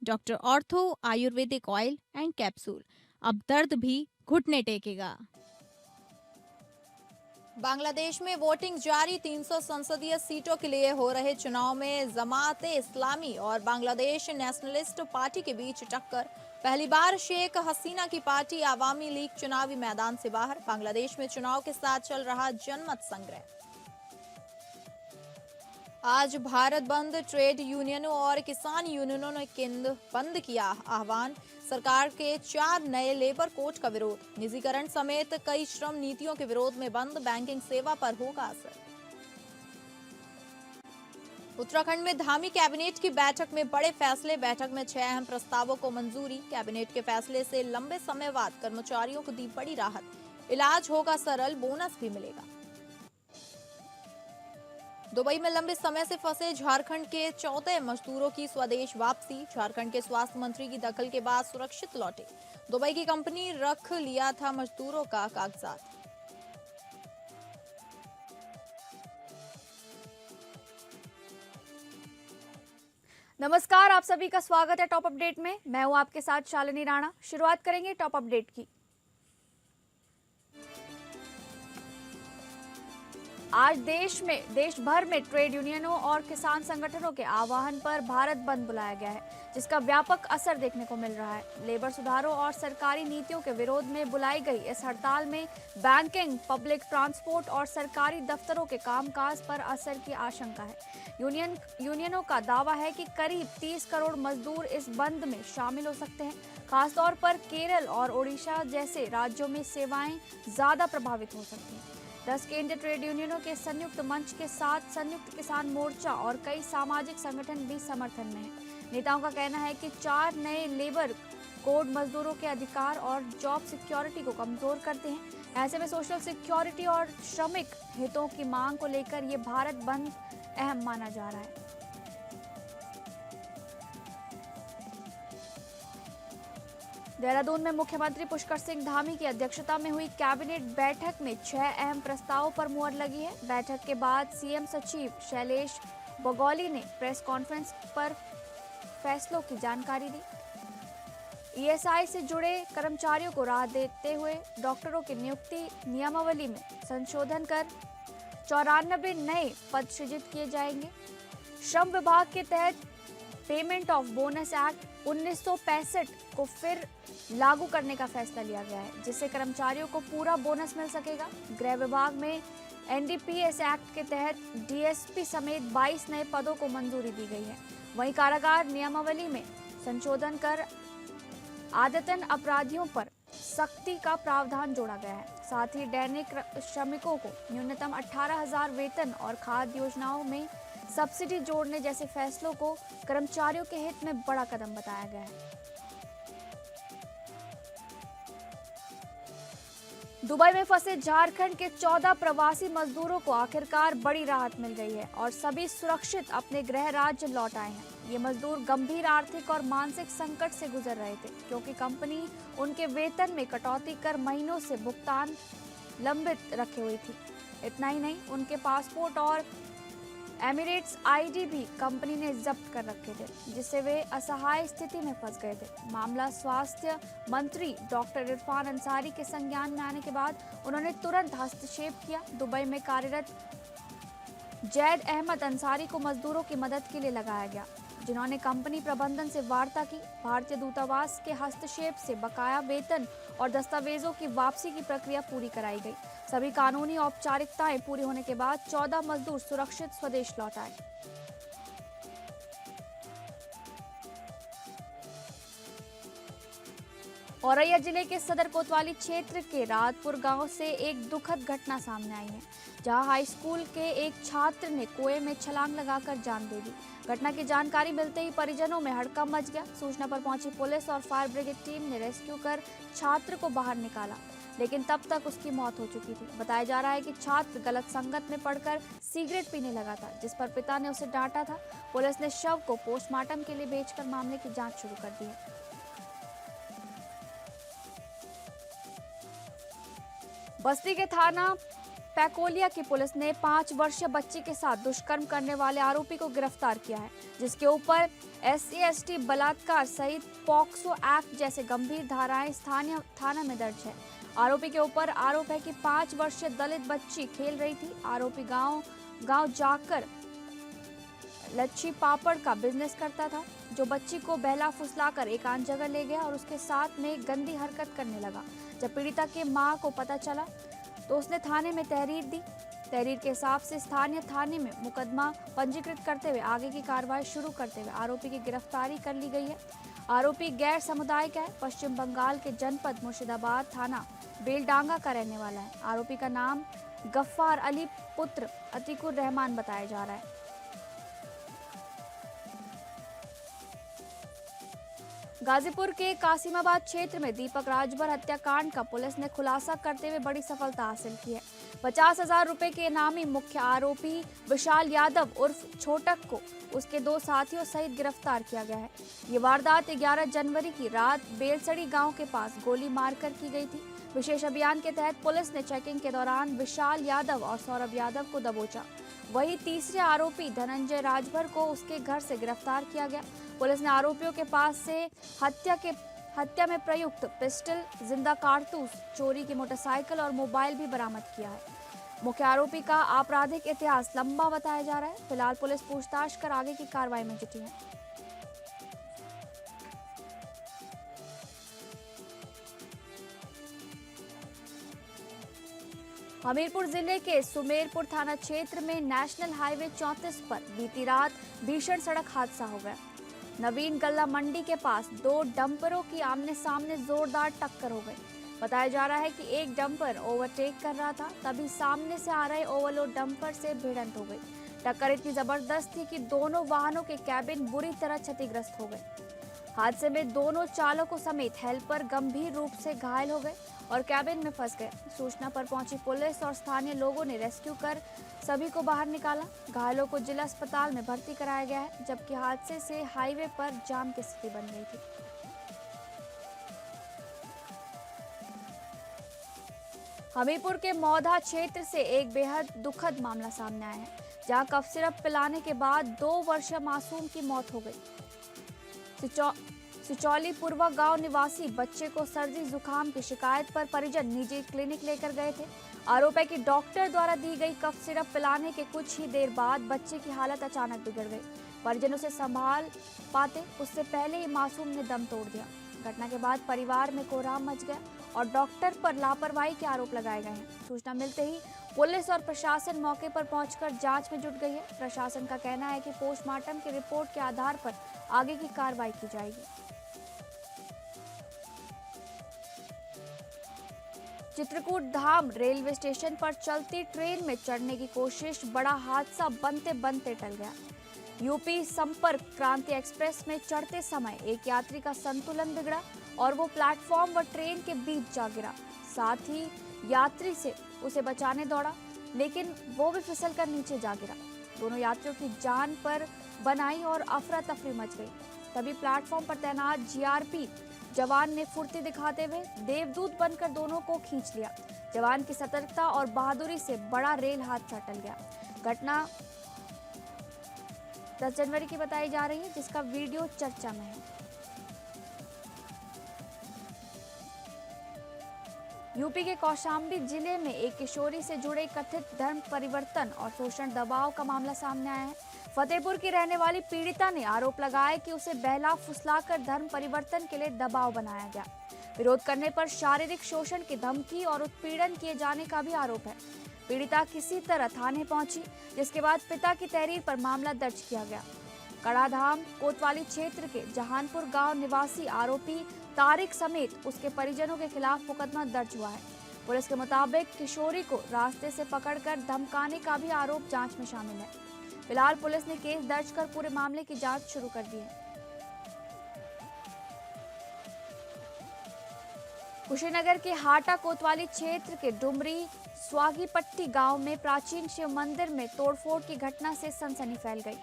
Doctor ortho Ayurvedic oil and capsule. अब दर्द भी घुटने टेकेगा। बांग्लादेश में वोटिंग जारी। 300 संसदीय सीटों के लिए हो रहे चुनाव में जमाते इस्लामी और बांग्लादेश नेशनलिस्ट पार्टी के बीच टक्कर। पहली बार शेख हसीना की पार्टी आवामी लीग चुनावी मैदान से बाहर। बांग्लादेश में चुनाव के साथ चल रहा जनमत संग्रह। आज भारत बंद। ट्रेड यूनियनों और किसान यूनियनों ने बंद किया आह्वान। सरकार के 4 नए लेबर कोड का विरोध। निजीकरण समेत कई श्रम नीतियों के विरोध में बंद। बैंकिंग सेवा पर होगा असर। उत्तराखंड में धामी कैबिनेट की बैठक में बड़े फैसले। बैठक में 6 अहम प्रस्तावों को मंजूरी। कैबिनेट के फैसले से लंबे समय बाद कर्मचारियों को दी बड़ी राहत। इलाज होगा सरल, बोनस भी मिलेगा। दुबई में लंबे समय से फंसे झारखंड के 14 मजदूरों की स्वदेश वापसी। झारखंड के स्वास्थ्य मंत्री की दखल के बाद सुरक्षित लौटे। दुबई की कंपनी रख लिया था मजदूरों का कागजात। नमस्कार, आप सभी का स्वागत है टॉप अपडेट में। मैं हूं आपके साथ शालिनी राणा। शुरुआत करेंगे टॉप अपडेट की। आज देश भर में ट्रेड यूनियनों और किसान संगठनों के आह्वान पर भारत बंद बुलाया गया है, जिसका व्यापक असर देखने को मिल रहा है। लेबर सुधारों और सरकारी नीतियों के विरोध में बुलाई गई इस हड़ताल में बैंकिंग, पब्लिक ट्रांसपोर्ट और सरकारी दफ्तरों के कामकाज पर असर की आशंका है। यूनियनों का दावा है कि करीब 30 करोड़ मजदूर इस बंद में शामिल हो सकते हैं। खासतौर पर केरल और ओडिशा जैसे राज्यों में सेवाएं ज्यादा प्रभावित हो सकती हैं। 10 केंद्रीय ट्रेड यूनियनों के संयुक्त मंच के साथ संयुक्त किसान मोर्चा और कई सामाजिक संगठन भी समर्थन में हैं। नेताओं का कहना है कि 4 नए लेबर कोड मजदूरों के अधिकार और जॉब सिक्योरिटी को कमजोर करते हैं। ऐसे में सोशल सिक्योरिटी और श्रमिक हितों की मांग को लेकर ये भारत बंद अहम माना जा रहा है। देहरादून में मुख्यमंत्री पुष्कर सिंह धामी की अध्यक्षता में हुई कैबिनेट बैठक में 6 अहम प्रस्तावों पर मुहर लगी है। बैठक के बाद सीएम सचिव शैलेश बगौली ने प्रेस कॉन्फ्रेंस पर फैसलों की जानकारी दी। ईएसआई से जुड़े कर्मचारियों को राहत देते हुए डॉक्टरों की नियुक्ति नियमावली में संशोधन कर 94 नए पद सृजित किए जाएंगे। श्रम विभाग के तहत पेमेंट ऑफ बोनस एक्ट 1965 को फिर लागू करने का फैसला लिया गया है, जिससे कर्मचारियों को पूरा बोनस मिल सकेगा। गृह विभाग में एनडीपीएस एक्ट के तहत डीएसपी समेत 22 नए पदों को मंजूरी दी गई है। वहीं कारागार नियमावली में संशोधन कर आदतन अपराधियों पर सख्ती का प्रावधान जोड़ा गया है। साथ ही दैनिक श्रमिकों को न्यूनतम 18,000 वेतन और खाद्य योजनाओं में सब्सिडी जोड़ने जैसे फैसलों को कर्मचारियों के हित में बड़ा कदम बताया गया है। दुबई में फंसे झारखंड के 14 प्रवासी मजदूरों को आखिरकार बड़ी राहत मिल गई है और सभी सुरक्षित अपने गृह राज्य लौट आए हैं। ये मजदूर गंभीर आर्थिक और मानसिक संकट से गुजर रहे थे, क्योंकि कंपनी उनके वेतन में कटौती कर महीनों से भुगतान लंबित रखे हुई थी। इतना ही नहीं, उनके पासपोर्ट और एमिरेट्स आईडी भी कंपनी ने जब्त कर रखे थे, जिससे वे असहाय स्थिति में फंस गए थे। मामला स्वास्थ्य मंत्री डॉक्टर इरफान अंसारी के संज्ञान में आने के बाद उन्होंने तुरंत हस्तक्षेप किया। दुबई में कार्यरत जैद अहमद अंसारी को मजदूरों की मदद के लिए लगाया गया, जिन्होंने कंपनी प्रबंधन से वार्ता की। भारतीय दूतावास के हस्तक्षेप से बकाया वेतन और दस्तावेजों की वापसी की प्रक्रिया पूरी कराई गई। सभी कानूनी औपचारिकताएं पूरी होने के बाद 14 मजदूर सुरक्षित स्वदेश लौट आए। औरैया जिले के सदर कोतवाली क्षेत्र के रातपुर गांव से एक दुखद घटना सामने आई है, जहां हाई स्कूल के एक छात्र ने कुएं में छलांग लगाकर जान दे दी। घटना की जानकारी मिलते ही परिजनों में हड़कंप मच गया। सूचना पर पहुंची पुलिस और फायर ब्रिगेड टीम ने रेस्क्यू कर छात्र को बाहर निकाला, लेकिन तब तक उसकी मौत हो चुकी थी। बताया जा रहा है कि छात्र गलत संगत में पड़कर सिगरेट पीने लगा था, जिस पर पिता ने उसे डांटा था। पुलिस ने शव को पोस्टमार्टम के लिए भेजकर मामले की जांच शुरू कर दी है। बस्ती के थाना पैकोलिया की पुलिस ने 5 वर्षीय बच्ची के साथ दुष्कर्म करने वाले आरोपी को गिरफ्तार किया है, जिसके ऊपर SC/ST बलात्कार सहित पॉक्सो एक्ट जैसे गंभीर धाराएं स्थानीय थाना में दर्ज है। आरोपी के ऊपर आरोप है कि 5 वर्षीय दलित बच्ची खेल रही थी। आरोपी गांव जाकर लच्छी पापड़ का बिजनेस करता था, जो बच्ची को बहला फुसलाकर एकांत जगह ले गया और उसके साथ में गंदी हरकत करने लगा। जब पीड़िता के मां को पता चला तो उसने थाने में तहरीर दी। तहरीर के हिसाब से स्थानीय थाने में मुकदमा पंजीकृत करते हुए आगे की कार्रवाई शुरू करते हुए आरोपी की गिरफ्तारी कर ली गई है। आरोपी गैर सामुदायिक है, पश्चिम बंगाल के जनपद मुर्शिदाबाद थाना बेलडांगा का रहने वाला है। आरोपी का नाम गफ्फार अली पुत्र अतीकुर रहमान बताया जा रहा है। गाजीपुर के कासिमाबाद क्षेत्र में दीपक राजभर हत्याकांड का पुलिस ने खुलासा करते हुए बड़ी सफलता हासिल की है। 50,000 रुपए के इनामी मुख्य आरोपी विशाल यादव उर्फ छोटक को उसके 2 साथियों सहित गिरफ्तार किया गया है। ये वारदात 11 जनवरी की रात बेलसड़ी गांव के पास गोली मारकर की गई थी। विशेष अभियान के तहत पुलिस ने चेकिंग के दौरान विशाल यादव और सौरभ यादव को दबोचा। वहीं तीसरे आरोपी धनंजय राजभर को उसके घर से गिरफ्तार किया गया। पुलिस ने आरोपियों के पास से हत्या में प्रयुक्त पिस्टल, जिंदा कारतूस, चोरी की मोटरसाइकिल और मोबाइल भी बरामद किया है। मुख्य आरोपी का आपराधिक इतिहास लंबा बताया जा रहा है। फिलहाल पुलिस पूछताछ कर आगे की कार्रवाई में जुटी है। हमीरपुर जिले के सुमेरपुर थाना क्षेत्र में नेशनल हाईवे 34 पर बीती रात भीषण सड़क हादसा हो गया। नवीन गल्ला मंडी के पास 2 डंपरों की आमने सामने जोरदार टक्कर हो गई। बताया जा रहा है कि एक डंपर ओवरटेक कर रहा था, तभी सामने से आ रहे ओवरलोड डंपर से भिड़ंत हो गई। टक्कर इतनी जबरदस्त थी कि दोनों वाहनों के कैबिन बुरी तरह क्षतिग्रस्त हो गए। हादसे में दोनों चालकों समेत हेल्पर गंभीर रूप से घायल हो गए और कैबिन में फंस गए। सूचना पर पहुंची पुलिस और स्थानीय लोगों ने रेस्क्यू कर सभी को बाहर निकाला। घायलों को जिला अस्पताल में भर्ती कराया गया है, जबकि हादसे से हाईवे पर जाम की स्थिति बन गई थी। हमीरपुर के मौधा क्षेत्र से एक बेहद दुखद मामला सामने आया है, जहां कफ सिरप पिलाने के बाद 2 वर्षीय मासूम की मौत हो गई। सिचौली पूर्वा गांव निवासी बच्चे को सर्दी जुकाम की शिकायत पर परिजन निजी क्लिनिक लेकर गए थे। आरोप है कि डॉक्टर द्वारा दी गई कफ सिरप पिलाने के कुछ ही देर बाद बच्चे की हालत अचानक बिगड़ गई। परिजन उसे संभाल पाते उससे पहले ही मासूम ने दम तोड़ दिया। घटना के बाद परिवार में कोहराम मच गया और डॉक्टर पर लापरवाही के आरोप लगाए गए हैं। सूचना मिलते ही पुलिस और प्रशासन मौके पर पहुंचकर जांच में जुट गई है। प्रशासन का कहना है कि पोस्टमार्टम की रिपोर्ट के आधार पर आगे की कार्रवाई की जाएगी। चित्रकूट धाम रेलवे स्टेशन पर चलती ट्रेन में चढ़ने की कोशिश, बड़ा हादसा बनते बनते टल गया। यूपी संपर्क क्रांति एक्सप्रेस में चढ़ते समय एक यात्री का संतुलन बिगड़ा और वो प्लेटफॉर्म व ट्रेन के बीच जा गिरा। साथ ही यात्री से उसे बचाने दौड़ा, लेकिन वो भी फिसल कर नीचे जा गिरा। दोनों यात्रियों की जान पर बनाई और अफरा तफरी मच गई। तभी प्लेटफॉर्म पर तैनात GRP जवान ने फुर्ती दिखाते हुए देवदूत बनकर दोनों को खींच लिया। जवान की सतर्कता और बहादुरी से बड़ा रेल हादसा टल गया। घटना 10 जनवरी की बताई जा रही है, जिसका वीडियो चर्चा में है। यूपी के कौशाम्बी जिले में एक किशोरी से जुड़े कथित धर्म परिवर्तन और शोषण दबाव का मामला सामने आया है। फतेहपुर की रहने वाली पीड़िता ने आरोप लगाया कि उसे बहला फुसलाकर धर्म परिवर्तन के लिए दबाव बनाया गया। विरोध करने पर शारीरिक शोषण की धमकी और उत्पीड़न किए जाने का भी आरोप है। पीड़िता किसी तरह थाने पहुंची, जिसके बाद पिता की तहरीर पर मामला दर्ज किया गया। कड़ाधाम कोतवाली क्षेत्र के जहानपुर गांव निवासी आरोपी तारिक समेत उसके परिजनों के खिलाफ मुकदमा दर्ज हुआ है। पुलिस के मुताबिक किशोरी को रास्ते से पकड़कर धमकाने का भी आरोप जांच में शामिल है। फिलहाल पुलिस ने केस दर्ज कर पूरे मामले की जांच शुरू कर दी है। कुशीनगर के हाटा कोतवाली क्षेत्र के डुमरी स्वागीपट्टी गांव में प्राचीन शिव मंदिर में तोड़फोड़ की घटना से सनसनी फैल गई।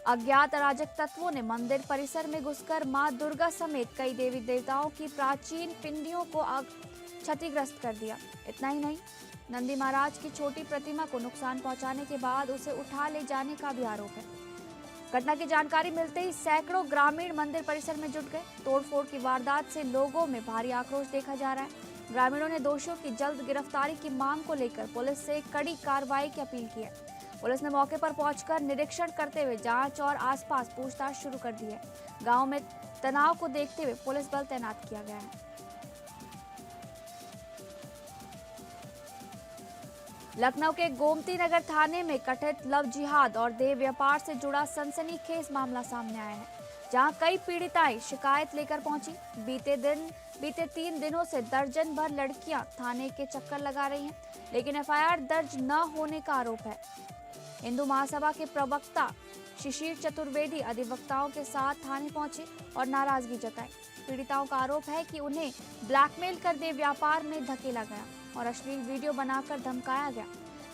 अज्ञात अराजक तत्वों ने मंदिर परिसर में घुसकर मां दुर्गा समेत कई देवी देवताओं की प्राचीन पिंडियों को क्षतिग्रस्त कर दिया। इतना ही नहीं, नंदी महाराज की छोटी प्रतिमा को नुकसान पहुंचाने के बाद उसे उठा ले जाने का भी आरोप है। घटना की जानकारी मिलते ही सैकड़ों ग्रामीण मंदिर परिसर में जुट गए। तोड़फोड़ की वारदात से लोगों में भारी आक्रोश देखा जा रहा है। ग्रामीणों ने दोषियों की जल्द गिरफ्तारी की मांग को लेकर पुलिस से कड़ी कार्रवाई की अपील की है। पुलिस ने मौके पर पहुंचकर निरीक्षण करते हुए जांच और आसपास पूछताछ शुरू कर दी है। गांव में तनाव को देखते हुए पुलिस बल तैनात किया गया है। लखनऊ के गोमती नगर थाने में कथित लव जिहाद और देह व्यापार से जुड़ा सनसनीखेज मामला सामने आया है, जहां कई पीड़िताएं शिकायत लेकर पहुंची। बीते 3 दिनों से दर्जन भर लड़कियां थाने के चक्कर लगा रही हैं, लेकिन एफआईआर दर्ज न होने का आरोप है। हिंदू महासभा के प्रवक्ता शिशिर चतुर्वेदी अधिवक्ताओं के साथ थाने पहुंचे और नाराजगी जताई। पीड़िताओं का आरोप है कि उन्हें ब्लैकमेल कर देह व्यापार में धकेला गया और अश्लील वीडियो बनाकर धमकाया गया।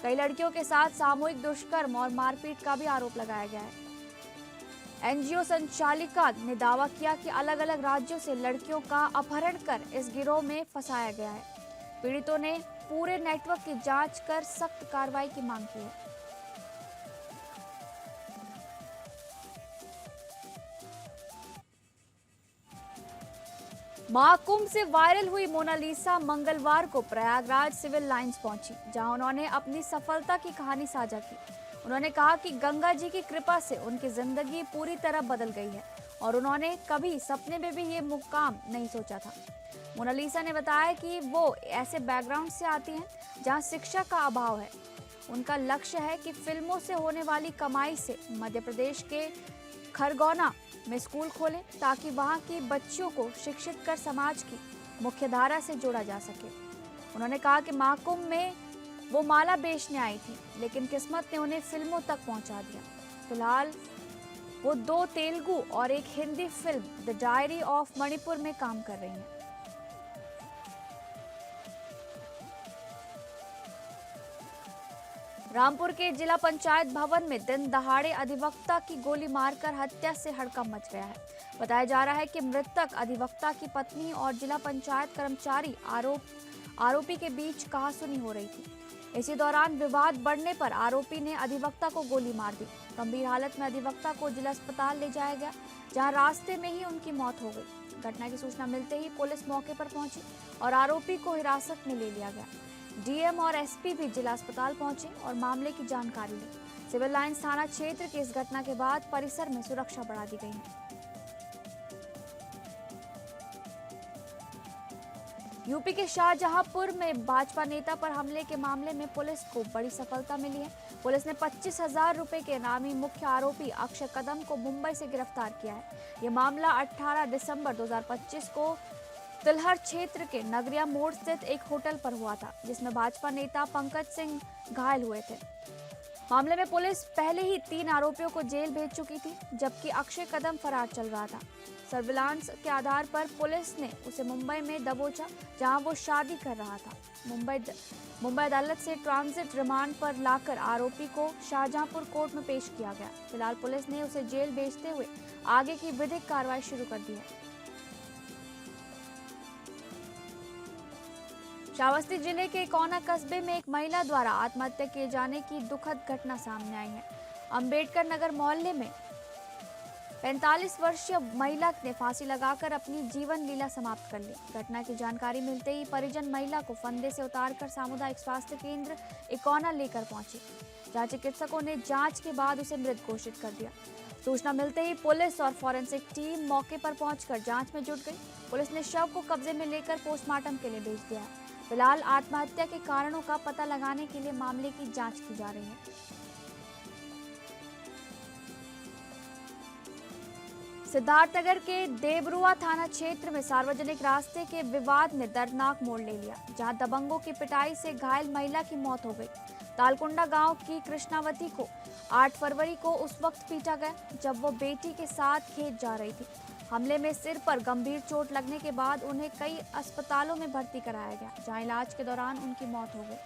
कई लड़कियों के साथ सामूहिक दुष्कर्म और मारपीट का भी आरोप लगाया गया है। एनजीओ संचालिका ने दावा किया कि अलग अलग राज्यों से लड़कियों का अपहरण कर इस गिरोह में फंसाया गया है। पीड़ितों ने पूरे नेटवर्क की जांच कर सख्त कार्रवाई की मांग की है। महाकुंभ से वायरल हुई मोनालिसा मंगलवार को प्रयागराज सिविल लाइंस पहुंची, जहां उन्होंने अपनी सफलता की कहानी साझा की। उन्होंने कहा कि गंगा जी की कृपा से उनकी जिंदगी पूरी तरह बदल गई है और उन्होंने कभी सपने में भी ये मुकाम नहीं सोचा था। मोनालिसा ने बताया कि वो ऐसे बैकग्राउंड से आती हैं जहां शिक्षा का अभाव है। उनका लक्ष्य है कि फिल्मों से होने वाली कमाई से मध्य प्रदेश के खरगोना में स्कूल खोलें, ताकि वहां की बच्चियों को शिक्षित कर समाज की मुख्यधारा से जोड़ा जा सके। उन्होंने कहा कि महाकुंभ में वो माला बेचने आई थी, लेकिन किस्मत ने उन्हें फिल्मों तक पहुंचा दिया। फिलहाल वो 2 तेलुगु और एक Hindi film the diary of Manipur में काम कर रही हैं। रामपुर के जिला पंचायत भवन में दिन दहाड़े अधिवक्ता की गोली मारकर हत्या से हड़कंप मच गया है। बताया जा रहा है कि मृतक अधिवक्ता की पत्नी और जिला पंचायत कर्मचारी आरोपी के बीच कहासुनी हो रही थी। इसी दौरान विवाद बढ़ने पर आरोपी ने अधिवक्ता को गोली मार दी। गंभीर हालत में अधिवक्ता को जिला अस्पताल ले जाया गया, जहां रास्ते में ही उनकी मौत हो गई। घटना की सूचना मिलते ही पुलिस मौके पर पहुंची और आरोपी को हिरासत में ले लिया गया। डीएम और एसपी भी जिला अस्पताल पहुंचे और मामले की जानकारी ली। सिविल लाइंस थाना क्षेत्र की इस घटना के बाद परिसर में सुरक्षा बढ़ा दी गई है। यूपी के शाहजहांपुर में भाजपा नेता पर हमले के मामले में पुलिस को बड़ी सफलता मिली है। पुलिस ने 25,000 रुपए के इनामी मुख्य आरोपी अक्षय कदम को मुंबई से गिरफ्तार किया है। ये मामला 18 दिसंबर 2025 को तिलहर क्षेत्र के नगरिया मोड़ स्थित एक होटल पर हुआ था, जिसमें भाजपा नेता पंकज सिंह घायल हुए थे। मामले में पुलिस पहले ही 3 आरोपियों को जेल भेज चुकी थी, जबकि अक्षय कदम फरार चल रहा था। सर्विलांस के आधार पर पुलिस ने उसे मुंबई में दबोचा, जहां वो शादी कर रहा था। मुंबई अदालत से ट्रांजिट रिमांड पर लाकर आरोपी को शाहजहांपुर कोर्ट में पेश किया गया। फिलहाल पुलिस ने उसे जेल भेजते हुए आगे की विधिक कार्रवाई शुरू कर दी है। श्रावस्ती जिले के कोना कस्बे में एक महिला द्वारा आत्महत्या किए जाने की दुखद घटना सामने आई है। अंबेडकर नगर मोहल्ले में 45 वर्षीय महिला ने फांसी लगाकर अपनी जीवन लीला समाप्त कर ली। घटना की जानकारी मिलते ही परिजन महिला को फंदे से उतारकर सामुदायिक स्वास्थ्य केंद्र इकोना लेकर पहुंचे, जहां चिकित्सकों ने जांच के बाद उसे मृत घोषित कर दिया। सूचना मिलते ही पुलिस और फॉरेंसिक टीम मौके पर पहुंचकर जांच में जुट गई। पुलिस ने शव को कब्जे में लेकर पोस्टमार्टम के लिए भेज दिया है। फिलहाल आत्महत्या के कारणों का पता लगाने के लिए मामले की जांच की जा रही है। सिद्धार्थनगर के देबरुआ थाना क्षेत्र में सार्वजनिक रास्ते के विवाद ने दर्दनाक मोड़ ले लिया, जहां दबंगों की पिटाई से घायल महिला की मौत हो गई। तालकुंडा गांव की कृष्णावती को 8 फरवरी को उस वक्त पीटा गया जब वो बेटी के साथ खेत जा रही थी। हमले में सिर पर गंभीर चोट लगने के बाद उन्हें कई अस्पतालों में भर्ती कराया गया, जहां इलाज के दौरान उनकी मौत हो गई।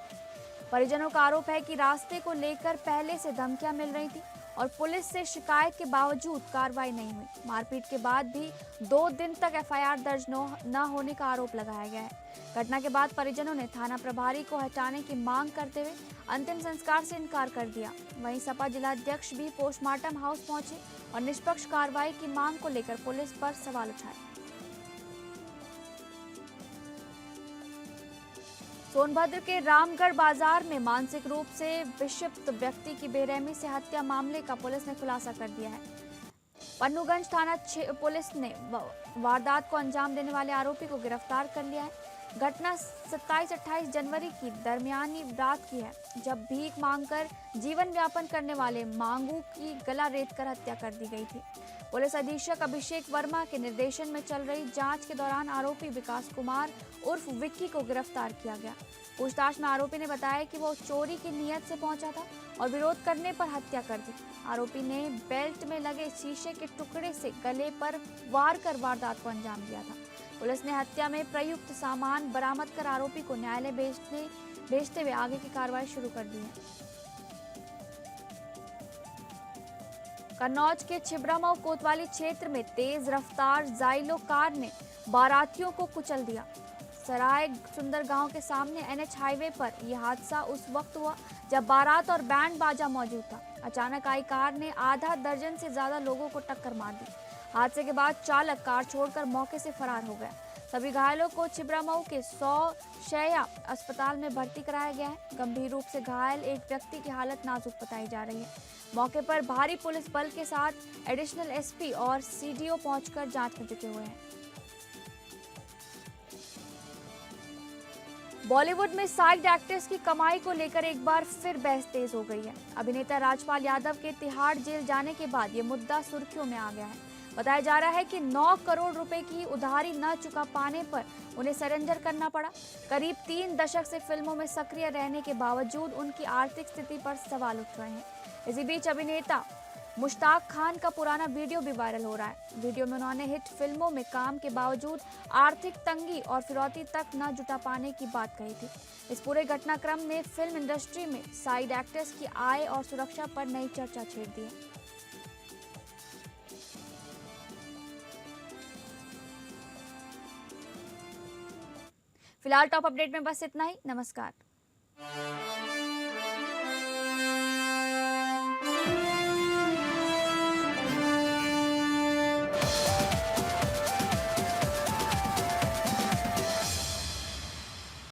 परिजनों का आरोप है कि रास्ते को लेकर पहले से धमकियां मिल रही थी और पुलिस से शिकायत के बावजूद कार्रवाई नहीं हुई। मारपीट के बाद भी 2 दिन तक एफआईआर दर्ज न होने का आरोप लगाया गया है। घटना के बाद परिजनों ने थाना प्रभारी को हटाने की मांग करते हुए अंतिम संस्कार से इनकार कर दिया। वहीं सपा जिलाध्यक्ष भी पोस्टमार्टम हाउस पहुंचे और निष्पक्ष कार्रवाई की मांग को लेकर पुलिस पर सवाल उठाए। सोनभद्र के रामगढ़ बाजार में मानसिक रूप से विक्षिप्त व्यक्ति की बेरहमी से हत्या मामले का पुलिस ने खुलासा कर दिया है। पन्नूगंज थाना पुलिस ने वारदात को अंजाम देने वाले आरोपी को गिरफ्तार कर लिया है। घटना 27-28 जनवरी की दरमियानी रात की है, जब भीख मांगकर जीवन यापन करने वाले मांगू की गला रेतकर हत्या कर दी गई थी। पुलिस अधीक्षक अभिषेक वर्मा के निर्देशन में चल रही जांच के दौरान आरोपी विकास कुमार उर्फ विक्की को गिरफ्तार किया गया। पूछताछ में आरोपी ने बताया कि वो चोरी की नीयत से पहुंचा था और विरोध करने पर हत्या कर दी। आरोपी ने बेल्ट में लगे शीशे के टुकड़े से गले पर वार कर वारदात को अंजाम दिया था। पुलिस ने हत्या में प्रयुक्त सामान बरामद कर आरोपी को न्यायालय भेजते हुए आगे की कार्रवाई शुरू कर दी है। कन्नौज के छिबरामऊ कोतवाली क्षेत्र में तेज रफ्तार जाइलो कार ने बारातियों को कुचल दिया। सराय सुंदर गांव के सामने एनएच हाईवे पर यह हादसा उस वक्त हुआ जब बारात और बैंड बाजा मौजूद था। अचानक आई कार ने आधा दर्जन से ज्यादा लोगों को टक्कर मार दी। हादसे के बाद चालक कार छोड़कर मौके से फरार हो गया। सभी घायलों को छिबरामऊ के 100 शैय्या अस्पताल में भर्ती कराया गया है। गंभीर रूप से घायल एक व्यक्ति की हालत नाजुक बताई जा रही है। मौके पर भारी पुलिस बल के साथ एडिशनल एसपी और सीडीओ पहुंचकर जांच में जुटे हुए हैं। बॉलीवुड में साइड एक्टर्स की कमाई को लेकर एक बार फिर बहस तेज हो गई है। अभिनेता राजपाल यादव के तिहाड़ जेल जाने के बाद ये मुद्दा सुर्खियों में आ गया है। बताया जा रहा है कि 9 करोड़ रुपए की उधारी न चुका पाने पर उन्हें सरेंडर करना पड़ा। करीब 3 दशक से फिल्मों में सक्रिय रहने के बावजूद उनकी आर्थिक स्थिति पर सवाल उठ रहे हैं। इसी बीच अभिनेता मुश्ताक खान का पुराना वीडियो भी वायरल हो रहा है। वीडियो में उन्होंने हिट फिल्मों में काम के बावजूद आर्थिक तंगी और फिरौती तक न जुटा पाने की बात कही थी। इस पूरे घटनाक्रम ने फिल्म इंडस्ट्री में साइड एक्टर्स की आय और सुरक्षा पर नई चर्चा छेड़ दी है। फिलहाल टॉप अपडेट में बस इतना ही। नमस्कार।